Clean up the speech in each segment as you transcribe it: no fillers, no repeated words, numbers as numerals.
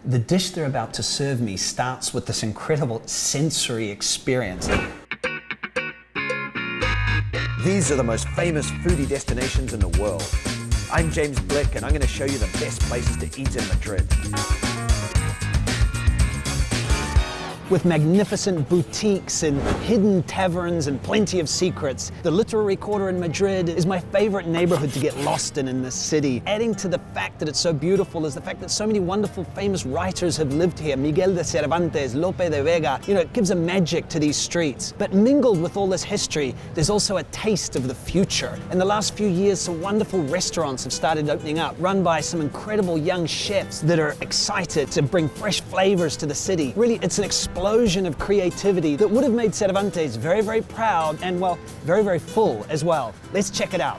The dish they're about to serve me starts with this incredible sensory experience. These are the most famous foodie destinations in the world. I'm James Blick, and I'm going to show you the best places to eat in Madrid. With magnificent boutiques and hidden taverns and plenty of secrets, the literary quarter in Madrid is my favorite neighborhood to get lost in this city. Adding to the fact that it's so beautiful is the fact that so many wonderful famous writers have lived here. Miguel de Cervantes, Lope de Vega, it gives a magic to these streets. But mingled with all this history, there's also a taste of the future. In the last few years, some wonderful restaurants have started opening up, run by some incredible young chefs that are excited to bring fresh flavors to the city. Really, it's an explosion of creativity that would have made Cervantes very, very proud and, well, very, very full as well. Let's check it out.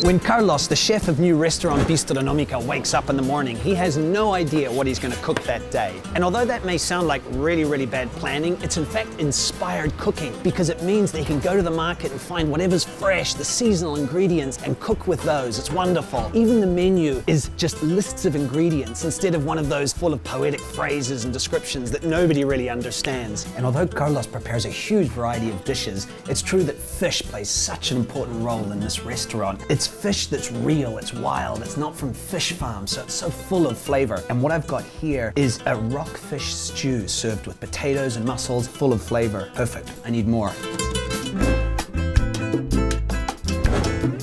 When Carlos, the chef of new restaurant Bistronomica, wakes up in the morning, he has no idea what he's going to cook that day. And although that may sound like really, really bad planning, it's in fact inspired cooking, because it means that he can go to the market and find whatever's fresh, the seasonal ingredients, and cook with those. It's wonderful. Even the menu is just lists of ingredients instead of one of those full of poetic phrases and descriptions that nobody really understands. And although Carlos prepares a huge variety of dishes, it's true that fish plays such an important role in this restaurant. It's fish that's real, it's wild, it's not from fish farms, so it's so full of flavor. And what I've got here is a rockfish stew served with potatoes and mussels, full of flavor. Perfect. I need more.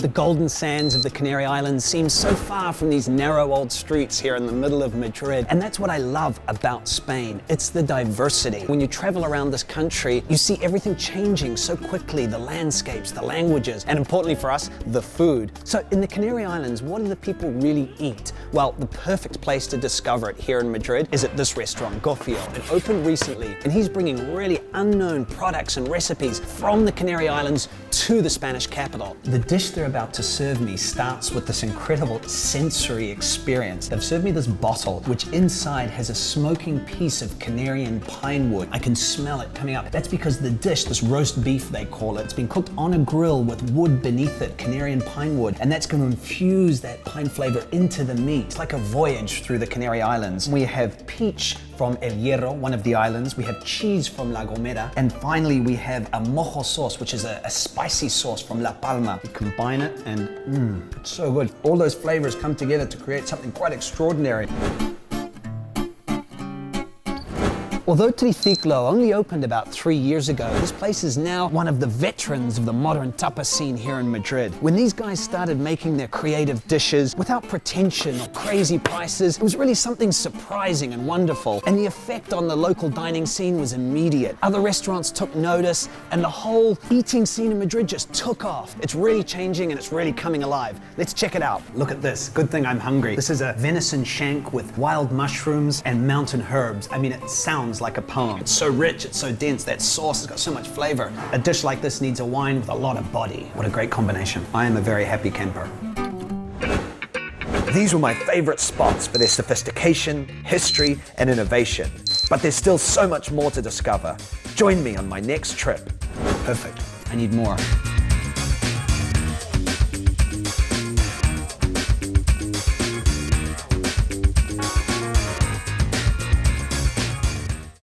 The golden sands of the Canary Islands seem so far from these narrow old streets here in the middle of Madrid. And that's what I love about Spain. It's the diversity. When you travel around this country, you see everything changing so quickly, the landscapes, the languages, and importantly for us, the food. So in the Canary Islands, what do the people really eat? Well, the perfect place to discover it here in Madrid is at this restaurant, Gourmet. It opened recently, and he's bringing really unknown products and recipes from the Canary Islands to the Spanish capital. The dish they're about to serve me starts with this incredible sensory experience. They've served me this bottle, which inside has a smoking piece of Canarian pine wood. I can smell it coming up. That's because the dish, this roast beef they call it, it's been cooked on a grill with wood beneath it, Canarian pine wood, and that's going to infuse that pine flavor into the meat. It's like a voyage through the Canary Islands. We have peach from El Hierro, one of the islands. We have cheese from La Gomera. And finally, we have a mojo sauce, which is a spicy sauce from La Palma. We combine it and it's so good. All those flavors come together to create something quite extraordinary. Although Talitha Clos only opened about 3 years ago, this place is now one of the veterans of the modern tapas scene here in Madrid. When these guys started making their creative dishes without pretension or crazy prices, it was really something surprising and wonderful. And the effect on the local dining scene was immediate. Other restaurants took notice, and the whole eating scene in Madrid just took off. It's really changing and it's really coming alive. Let's check it out. Look at this. Good thing I'm hungry. This is a venison shank with wild mushrooms and mountain herbs. I mean, it sounds like a poem. It's so rich, it's so dense, that sauce has got so much flavor. A dish like this needs a wine with a lot of body. What a great combination. I am a very happy camper. These were my favorite spots for their sophistication, history, and innovation. But there's still so much more to discover. Join me on my next trip. Perfect. I need more.